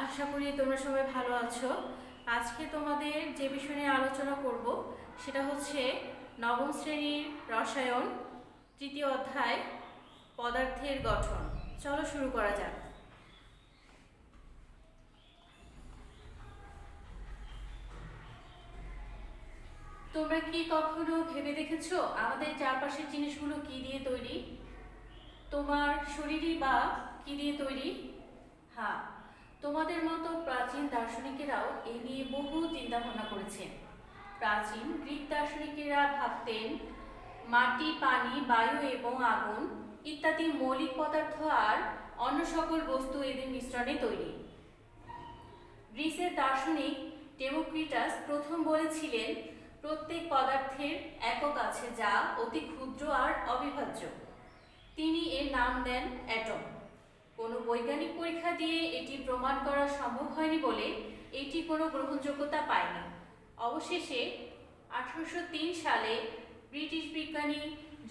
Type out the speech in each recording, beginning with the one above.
আশা করি তোমরা সবাই ভালো আছো। আজকে তোমাদের যে বিষয় নিয়ে আলোচনা করব সেটা হচ্ছে নবম শ্রেণীর রসায়ন তৃতীয় অধ্যায় পদার্থের গঠন। চলো শুরু করা যাক। তোমরা কি কখনো ভেবে দেখেছো আমাদের চারপাশের জিনিসগুলো কি দিয়ে তৈরি? তোমার শরীরই বা কি দিয়ে তৈরি? হ্যাঁ, তোমাদের মতো প্রাচীন দার্শনিকেরাও এই নিয়ে বহু চিন্তা ভাবনা করেছেন। প্রাচীন গ্রিক দার্শনিকেরা ভাবতেন মাটি, পানি, বায়ু এবং আগুন ইত্যাদি মৌলিক পদার্থ আর অন্য সকল বস্তু এদের মিশ্রণে তৈরি। গ্রিসের দার্শনিক ডেমোক্রিটাস প্রথম বলেছিলেন প্রত্যেক পদার্থের একক আছে যা অতি ক্ষুদ্র আর অবিভাজ্য। তিনি এর নাম দেন অ্যাটম। কোনো বৈজ্ঞানিক পরীক্ষা দিয়ে এটি প্রমাণ করা সম্ভব হয়নি বলে এটি কোনো গ্রহণযোগ্যতা পায়নি। অবশেষে 1803 সালে ব্রিটিশ বিজ্ঞানী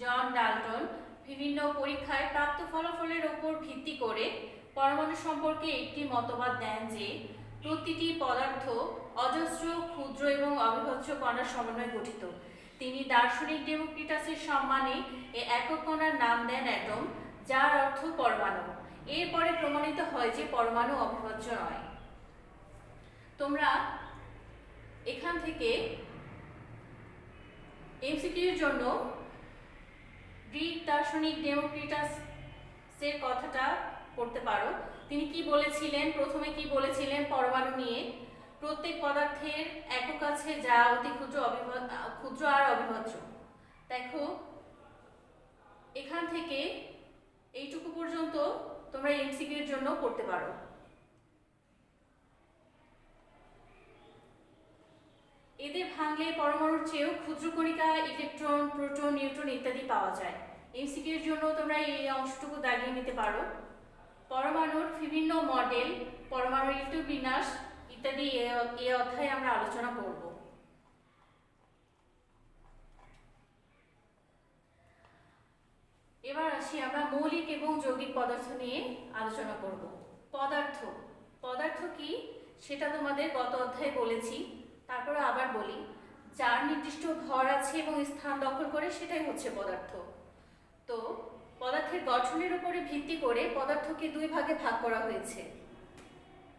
জন ডাল্টন বিভিন্ন পরীক্ষায় প্রাপ্ত ফলাফলের ওপর ভিত্তি করে পরমাণু সম্পর্কে একটি মতবাদ দেন যে প্রতিটি পদার্থ অজস্র ক্ষুদ্র এবং অবিভাজ্য কণার সমন্বয়ে গঠিত। তিনি দার্শনিক ডেমোক্রিটাসের সম্মানে এই একক কণার নাম দেন অ্যাটম, যার অর্থ পরমাণু। এরপরে প্রমাণিত হয় যে পরমাণু অবিভাজ্য নয়। তোমরা এখান থেকে এমসিকিউর জন্য গ্রিক দার্শনিক ডেমোক্রিটাসের কথাটা পড়তে পারো। তিনি কি বলেছিলেন? প্রথমে কি বলেছিলেন পরমাণু নিয়ে? প্রত্যেক পদার্থের একক আছে যা অতি ক্ষুদ্র আর অবিভাজ্য। দেখো, এখান থেকে এইটুকু পর্যন্ত তোমরা এমসিকিউর জন্য পড়তে পারো। এদের ভাঙলে পরমাণুর চেয়েও ক্ষুদ্র কণিকা, ইলেকট্রন, প্রোটন, নিউট্রন ইত্যাদি পাওয়া যায়। এমসিকিউর জন্য তোমরা এই অংশটুকু দাগিয়ে নিতে পারো। পরমাণুর বিভিন্ন মডেল, পরমাণুর ঋতুবিন্যাস ইত্যাদি এই অধ্যায়ে আমরা আলোচনা করব। এবার আসি আমরা মৌলিক এবং যৌগিক পদার্থ নিয়ে আলোচনা করব। পদার্থ পদার্থ কি সেটা তোমাদের গত অধ্যায়ে বলেছি, তারপরে আবার বলি। যার নির্দিষ্ট ভর আছে এবং স্থান দখল করে সেটাই হচ্ছে পদার্থ। তো পদার্থের গঠনের উপরে ভিত্তি করে পদার্থকে দুই ভাগে ভাগ করা হয়েছে,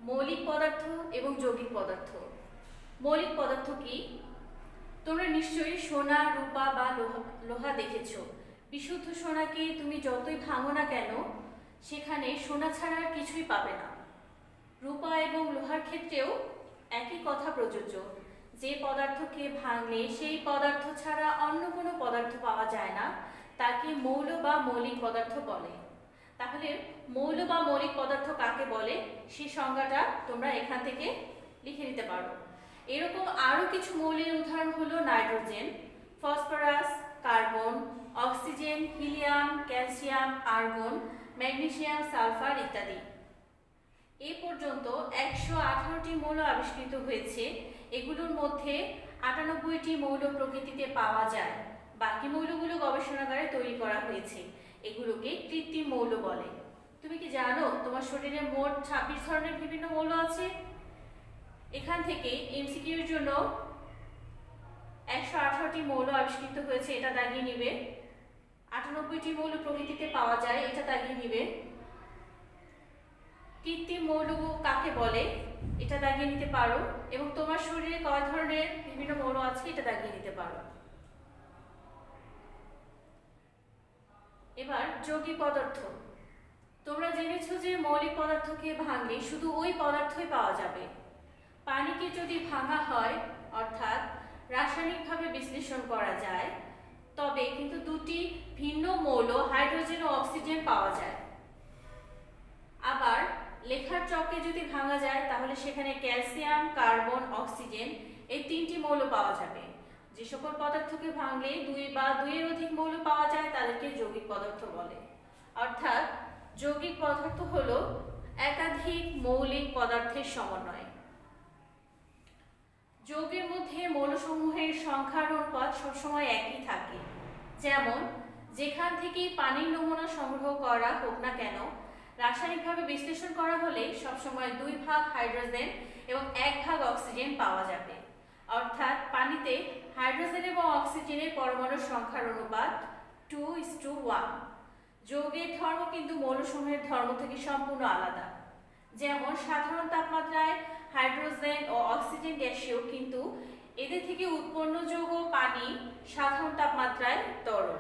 মৌলিক পদার্থ এবং যৌগিক পদার্থ। মৌলিক পদার্থ কি? তোমরা নিশ্চয়ই সোনা, রূপা বা লোহা দেখেছো। বিশুদ্ধ সোনাকে তুমি যতই ভাঙো না কেন সেখানে সোনা ছাড়া আর কিছুই পাবে না। রূপা এবং লোহার ক্ষেত্রেও একই কথা প্রযোজ্য। যে পদার্থকে ভাঙলে সেই পদার্থ ছাড়া অন্য কোনো পদার্থ পাওয়া যায় না তাকে মৌল বা মৌলিক পদার্থ বলে। তাহলে মৌল বা মৌলিক পদার্থ কাকে বলে সেই সংজ্ঞাটা তোমরা এখান থেকে লিখে নিতে পারো। এরকম আরও কিছু মৌলের উদাহরণ হলো nitrogen, phosphorus, carbon, oxygen, helium, calcium, argon, magnesium, sulphur ইত্যাদি। এ পর্যন্ত 118টি মৌল আবিষ্কৃত হয়েছে। এগুলোর মধ্যে 98টি মৌল প্রকৃতিতে পাওয়া যায়, বাকি মৌলগুলো গবেষণাগারে তৈরি করা হয়েছে। এগুলোকে কৃত্রিম মৌল বলে। তুমি কি জানো তোমার শরীরে মোট 26 ধরনের বিভিন্ন মৌল আছে? এখান থেকে এমসিকিউর জন্য 118টি মৌল আবিষ্কৃত হয়েছে, এটা দাগিয়ে নিবে। 98টি মৌল প্রকৃতিতে পাওয়া যায়, এটা দাগিয়ে নিবে। কৃত্রিম মৌল কাকে বলে এটা দাগিয়ে নিতে পারো, এবং তোমার শরীরে কয় ধরনের বিভিন্ন মৌল আছে এটা দাগিয়ে নিতে পারো। এবার যৌগিক পদার্থ। তোমরা জেনেছো যে মৌলিক পদার্থকে ভাঙলে শুধু ওই পদার্থই পাওয়া যাবে। পানিকে যদি ভাঙা হয় অর্থাৎ রাসায়নিকভাবে বিশ্লেষণ করা যায় তবে কিন্তু দুটি ভিন্ন মৌল হাইড্রোজেন ও অক্সিজেন পাওয়া যায়। আবার লেখার চকে যদি ভাঙা যায় তাহলে সেখানে ক্যালসিয়াম, কার্বন, অক্সিজেন এই তিনটি মৌল পাওয়া যাবে। যে সকল পদার্থকে ভাঙলে দুই বা দুইয়ের অধিক মৌল পাওয়া যায় তাদেরকে যৌগিক পদার্থ বলে। অর্থাৎ যৌগিক পদার্থ হলো একাধিক মৌলিক পদার্থের সমন্বয়। যৌগের মধ্যে মৌলসমূহের সংখ্যার অনুপাত সবসময় একই থাকে। যেমন যেখান থেকে পানির নমুনা সংগ্রহ করা হোক না কেন, রাসায়নিকভাবে বিশ্লেষণ করা হলে সবসময় 2 ভাগ হাইড্রোজেন এবং 1 ভাগ অক্সিজেন পাওয়া যাবে। অর্থাৎ পানিতে হাইড্রোজেন এবং অক্সিজেনের পরমাণুর সংখ্যার অনুপাত 2:1। যৌগের ধর্ম কিন্তু মৌলসমূহের ধর্ম থেকে সম্পূর্ণ আলাদা। যেমন সাধারণ তাপমাত্রায় হাইড্রোজেন ও অক্সিজেন গ্যাসীয়, কিন্তু এদের থেকে উৎপন্ন যৌগ পানি সাধারণ তাপমাত্রায় তরল।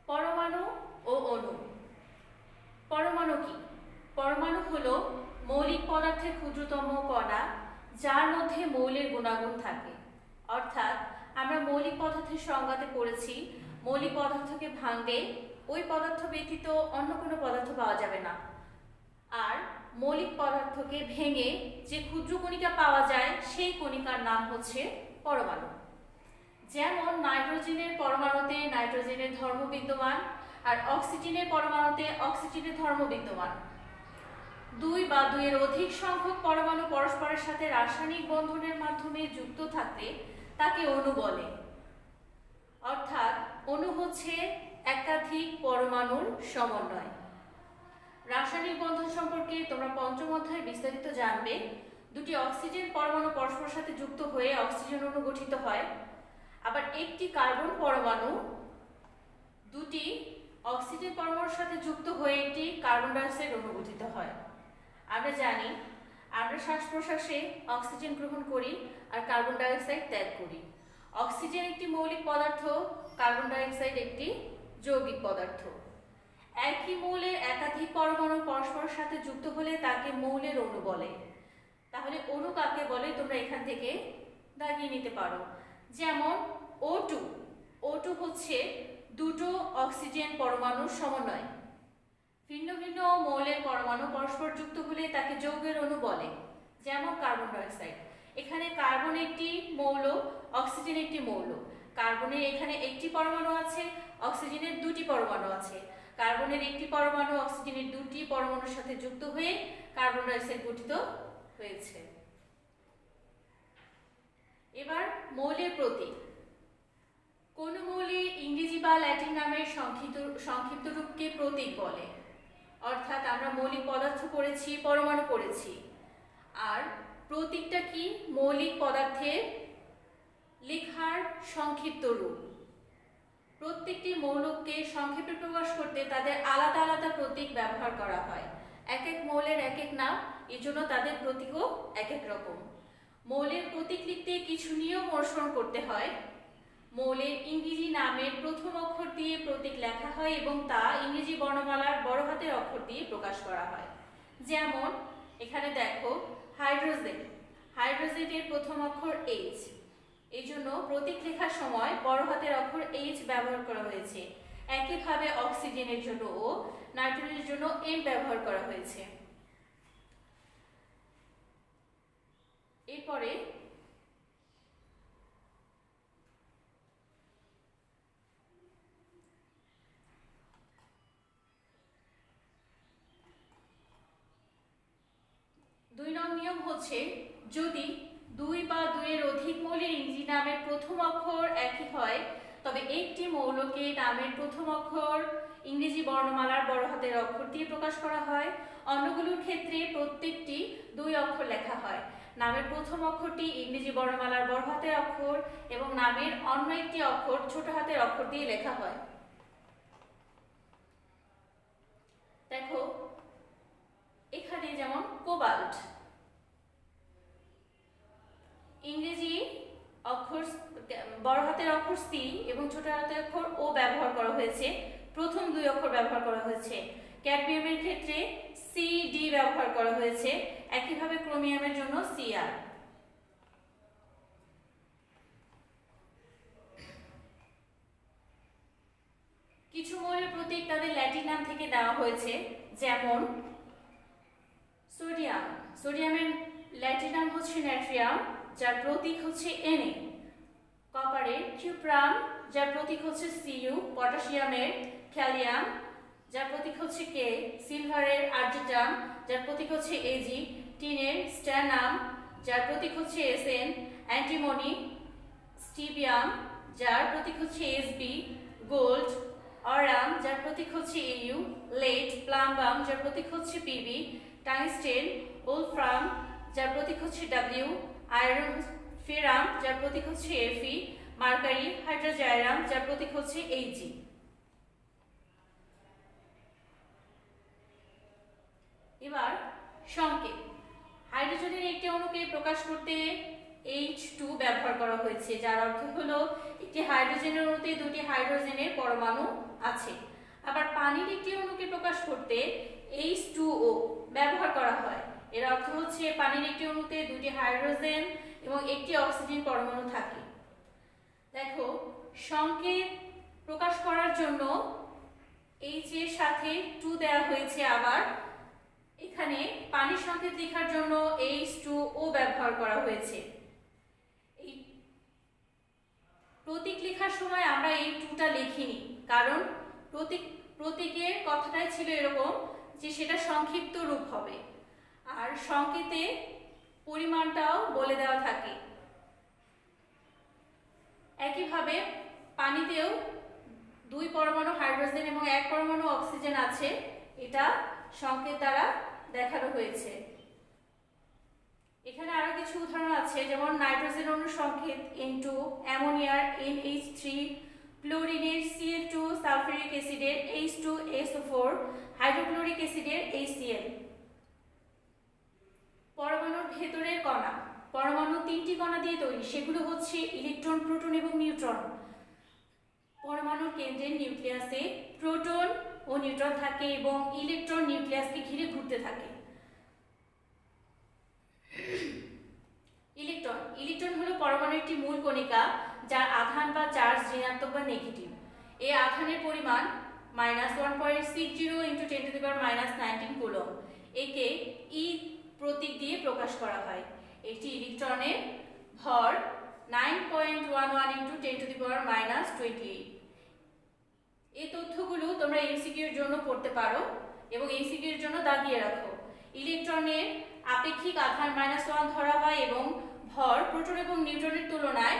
পরমাণু ও অণু। পরমাণু কি? পরমাণু হলো মৌলিক পদার্থের ক্ষুদ্রতম কণা, যার মধ্যে মৌলের গুণাগুণ থাকে। অর্থাৎ আমরা মৌলিক পদার্থের সংজ্ঞাতে পড়েছি, মৌলিক পদার্থকে ভাঙলে ওই পদার্থ ব্যতীত অন্য কোনো পদার্থ পাওয়া যাবে না। আর মৌলিক পদার্থকে ভেঙে যে ক্ষুদ্র কণিকা পাওয়া যায় সেই কণিকার নাম হচ্ছে পরমাণু। যেমন নাইট্রোজেনের পরমাণুতে নাইট্রোজেনের ধর্ম বিদ্যমান, আর অক্সিজেনের পরমাণুতে অক্সিজেনের ধর্ম বিদ্যমান। 2 বা 2 এর অধিক সংখ্যক পরমাণু পরস্পরের সাথে রাসায়নিক বন্ধনের মাধ্যমে যুক্ত থাকলে তাকে অণু বলে। অর্থাৎ অণু হচ্ছে একাধিক পরমাণুর সমন্বয়। রাসায়নিক বন্ধন সম্পর্কে তোমরা পঞ্চম অধ্যায়ে বিস্তারিত জানবে। 2টি অক্সিজেন পরমাণু পরস্পরের সাথে যুক্ত হয়ে অক্সিজেন অণু গঠিত হয়। আবার একটি কার্বন পরমাণু 2টি অক্সিজেন পরমাণুর সাথে যুক্ত হয়ে একটি কার্বন ডাই অক্সাইড অণু গঠিত হয়। আমরা জানি আমরা শ্বাস প্রশ্বাসে অক্সিজেন গ্রহণ করি আর কার্বন ডাই অক্সাইড ত্যাগ করি। অক্সিজেন একটি মৌলিক পদার্থ, কার্বন ডাই অক্সাইড একটি যৌগিক পদার্থ। একই মৌলের একাধিক পরমাণু পরস্পরের সাথে যুক্ত হলে তাকে মৌলের অণু বলে। তাহলে অণু কাকে বলে তোমরা এখান থেকে দাগিয়ে নিতে পারো। যেমন O2 হচ্ছে 2টো অক্সিজেন পরমাণুর সমন্বয়। ভিন্ন ভিন্ন মৌলের পরমাণু পরস্পর যুক্ত হলে তাকে যৌগের অণু বলে। যেমন কার্বন ডাই অক্সাইড, এখানে কার্বন একটি মৌল, অক্সিজেন একটি মৌল। কার্বনের এখানে একটি পরমাণু আছে, অক্সিজেনের 2টি পরমাণু আছে। কার্বনের একটি পরমাণু অক্সিজেনের 2টি পরমাণুর সাথে যুক্ত হয়ে কার্বন ডাই অক্সাইড গঠিত হয়েছে। এবার মৌলের প্রতীক। কোন মৌলের ইংরেজি বা ল্যাটিন নামের সংক্ষিপ্ত রূপকে প্রতীক বলে। অর্থাৎ আমরা মৌলিক পদার্থ পড়েছি, পরমাণু পড়েছি, আর প্রতীকটা কি? মৌলিক পদার্থের লেখার সংক্ষিপ্ত রূপ। প্রত্যেকটি মৌলকে সংক্ষেপে প্রকাশ করতে তাদের আলাদা আলাদা প্রতীক ব্যবহার করা হয়। এক এক মৌলের এক এক নাম, এজন্য তাদের প্রতীকও এক এক রকম। মৌলের প্রতীক লিখতে কিছু নিয়ম অনুসরণ করতে হয়। মৌলের ইংরেজি নামের প্রথম অক্ষর দিয়ে প্রতীক লেখা হয় এবং তা ইংরেজি বর্ণমালার বড় হাতের অক্ষর দিয়ে প্রকাশ করা হয়। যেমন এখানে দেখো হাইড্রোজেনের প্রথম অক্ষর H, এই জন্য প্রতীক লেখার সময় বড় হাতের অক্ষর H ব্যবহার করা হয়েছে। একইভাবে অক্সিজেনের জন্য O, নাইট্রোজেনের জন্য M ব্যবহার করা হয়েছে। এরপরে দুই নং নিয়ম হচ্ছে, যদি 2 বা 2 এর অধিক মৌলের ইংরেজি নামের প্রথম অক্ষর একই হয় তবে একটি মৌলকে নামের প্রথম অক্ষর ইংরেজি বর্ণমালার বড় হাতের অক্ষর দিয়ে প্রকাশ করা হয়। অন্যগুলোর ক্ষেত্রে প্রত্যেকটি 2 অক্ষর লেখা হয়। নামের প্রথম অক্ষরটি ইংরেজি বর্ণমালার বড় হাতের অক্ষর এবং নামের অন্য একটি অক্ষর ছোট হাতের অক্ষর দিয়ে লেখা হয়। দেখো এখানে যেমন কোবাল্ট, ইংরেজি অক্ষর বড় হাতের অক্ষর C এবং ছোট হাতের অক্ষর O ব্যবহার করা হয়েছে, প্রথম 2 অক্ষর ব্যবহার করা হয়েছে। ক্যাডমিয়ামের ক্ষেত্রে CD ব্যবহার করা হয়েছে, একইভাবে ক্রোমিয়ামের জন্য Cr। কিছু মৌলের প্রতীক তাদের ল্যাটিন নাম থেকে দেওয়া হয়েছে। যেমন সোডিয়ামের ল্যাটিন নাম হচ্ছে নাট্রিয়াম, যার প্রতীক হচ্ছে Na। কপারের কিউপ্রাম, যার প্রতীক হচ্ছে Cu। পটাশিয়ামের ক্যালিয়াম, যার প্রতীক হচ্ছে K। সিলভারের আর্জিটাম, যার প্রতীক হচ্ছে Ag। টিনের স্ট্যানাম, যার প্রতীক হচ্ছে Sn। অ্যান্টিমনি স্টিবিয়াম, যার প্রতীক হচ্ছে Sb। গোল্ড অরাম যার প্রতীক হচ্ছে AU, লেড প্লাম্বাম যার প্রতীক হচ্ছে PB, টাংস্টেন ওলফ্রাম যার প্রতীক হচ্ছে W, আয়রন ফেরাম যার প্রতীক হচ্ছে Fe, মার্কারি হাইড্রোজাইরাম যার প্রতীক হচ্ছে Ag। এবার সংকেত। হাইড্রোজেনের একটি অণুকে প্রকাশ করতে H2 ব্যবহার করা হয়েছে, যার অর্থ হলো একটি হাইড্রোজেনের অণুতে দুটি হাইড্রোজেনের পরমাণু আছে। আবার পানির একটি অণুকে প্রকাশ করতে H2O ব্যবহার করা হয়, এর অর্থ হচ্ছে পানির একটি অণুতে দুটি হাইড্রোজেন এবং একটি অক্সিজেন পরমাণু থাকে। দেখো, সংকেত প্রকাশ করার জন্য H এর সাথে 2 দেওয়া হয়েছে, আবার এখানে পানির সংকেত লেখার জন্য H2O ব্যবহার করা হয়েছে। এই প্রতীক লেখার সময় আমরা এই 2টা লিখিনি, কারণ প্রতীকের কথাটাই ছিল এরকম যে সেটা সংক্ষিপ্ত রূপ হবে, আর সংকেতে পরিমাণটাও বলে দেওয়া থাকে। একইভাবে পানিতেও 2 পরমাণু হাইড্রোজেন এবং 1 পরমাণু অক্সিজেন আছে, এটা সংকেত দ্বারা দেখানো হয়েছে। এখানে আরো কিছু উদাহরণ আছে, যেমন নাইট্রোজেন অণুর সংকেত N2, অ্যামোনিয়ার NH3, ক্লোরিনের Cl2, সালফিউরিক অ্যাসিডের H2SO4, হাইড্রোক্লোরিক অ্যাসিডের HCl। পরমাণুর ভেতরের কণা। পরমাণু 3টি কণা দিয়ে তৈরি, সেগুলো হচ্ছে ইলেকট্রন, প্রোটন এবং নিউট্রন। পরমাণুর কেন্দ্রের নিউক্লিয়াসে প্রোটন ও নিউট্রন থাকে এবং ইলেকট্রন নিউক্লিয়াসকে ঘিরে ঘুরতে থাকে। ইলেকট্রন হলো পরমাণুর একটি মূল কণিকা, যার আধান বা চার্জ ঋণাত্মক বা নেগেটিভ। এই আধানের পরিমাণ -1.60 × 10⁻⁻19 কুলম্ব। একে E প্রতীক দিয়ে প্রকাশ করা হয়। একটি ইলেকট্রনের ভর 9.11 × 10⁻⁻28। এই তথ্যগুলো তোমরা এমসিকিউ এর জন্য পড়তে পারো এবং এমসিকিউ এর জন্য দাগিয়ে রাখো। ইলেকট্রনের আপেক্ষিক আধান -1 ধরা হয় এবং ভর প্রোটন এবং নিউট্রনের তুলনায়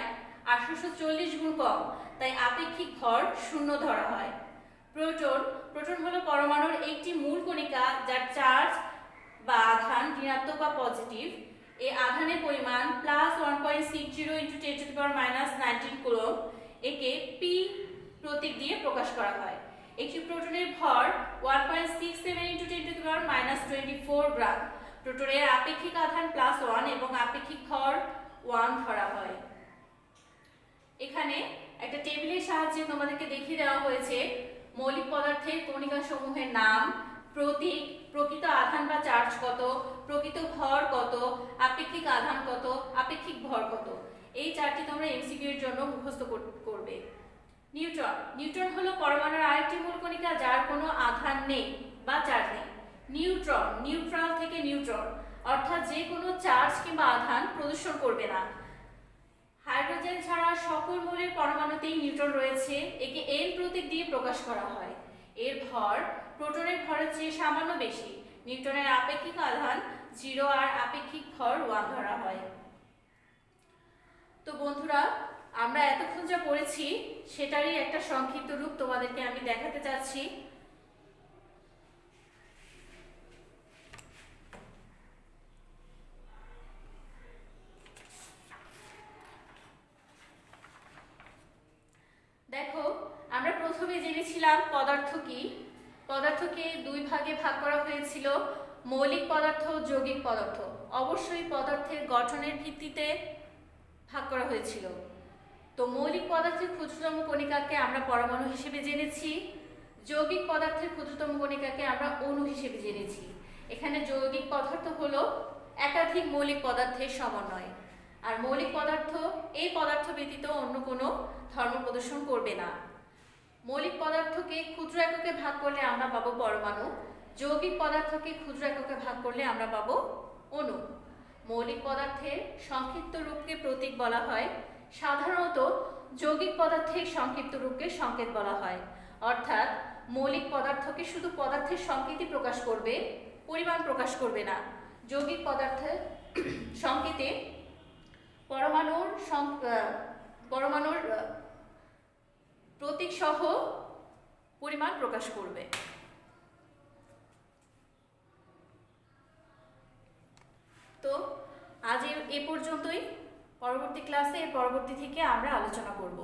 840 গুণ কম, তাই আপেক্ষিক ভর 0 ধরা হয়। প্রোটন হলো পরমাণুর একটি মূল কণিকা, যার চার্জ বা আধান ঋণাত্মক বা পজিটিভ। এই আধানের পরিমাণ +1.60 × 10⁻⁻19 কুলম্ব। একে P প্রতীক দিয়ে প্রকাশ করা হয়। একটি প্রোটনের ভর 1.67 × 10⁻⁻24 গ্রাম। প্রোটনের আপেক্ষিক আধান +1 এবং আপেক্ষিক ভর 1 ধরা হয়। এখানে একটা টেবিলের সাহায্যে তোমাদেরকে দেখিয়ে দেওয়া হয়েছে মৌলিক পদার্থের কণিকা সমূহের নাম, প্রতীক, প্রকৃত আধান বা চার্জ কত, প্রকৃত ভর কত, আপেক্ষিক আধান কত, আপেক্ষিক ভর কত। এই চারটি তোমরা এমসিকিউ এর জন্য মুখস্থ করবে। নিউট্রন হলো পরমাণুর আরেকটি মূল কণিকা, যার কোনো আধান নেই বা চার্জ নেই। নিউট্রাল থেকে নিউট্রন, অর্থাৎ যে কোনো চার্জ কিংবা আধান প্রদর্শন করবে না। হাইড্রোজেন ছাড়া সকল মৌলের পরমাণুতেই নিউট্রন রয়েছে। একে N প্রতীক দিয়ে প্রকাশ করা হয়। এর ভর প্রোটনের ভরের চেয়ে সামান্য বেশি। নিউট্রনের আপেক্ষিক আধান 0 আর আপেক্ষিক ভর 1 ধরা হয়। তো বন্ধুরা, আমরা এতক্ষণ যা পড়েছি সেটারই একটা সংক্ষিপ্ত রূপ তোমাদেরকে আমি দেখাতে চাচ্ছি। দেখো, আমরা প্রথমে জেনেছিলাম পদার্থ কি। পদার্থকে 2 ভাগে ভাগ করা হয়েছিল, মৌলিক পদার্থ, যৌগিক পদার্থ। অবশ্যই পদার্থের গঠনের ভিত্তিতে ভাগ করা হয়েছিল। তো মৌলিক পদার্থের ক্ষুদ্রতম কণিকাকে আমরা পরমাণু হিসেবে জেনেছি, যৌগিক পদার্থের ক্ষুদ্রতম কণিকাকে আমরা অণু হিসেবে জেনেছি। এখানে যৌগিক পদার্থ হলো একাধিক মৌলিক পদার্থের সমন্বয়, আর মৌলিক পদার্থ এই পদার্থ ব্যতীত অন্য কোনো ধর্ম প্রদর্শন করবে না। মৌলিক পদার্থকে ক্ষুদ্র এককে ভাগ করলে আমরা পাবো পরমাণু, যৌগিক পদার্থকে ক্ষুদ্র এককে ভাগ করলে আমরা পাবো অণু। মৌলিক পদার্থের সংক্ষিপ্ত রূপকে প্রতীক বলা হয়। সাধারণত যৌগিক পদার্থের সংক্ষিপ্ত রূপকে সংকেত বলা হয়, অর্থাৎ মৌলিক পদার্থকে শুধু পদার্থের সংকেতই প্রকাশ করবে, পরিমাণ প্রকাশ করবে না। যৌগিক পদার্থের সংকেতে পরমাণুর প্রতীক সহ পরিমাণ প্রকাশ করবে। তো আজ এ পর্যন্তই। পরবর্তী ক্লাসে এর পরবর্তী থেকে আমরা আলোচনা করব।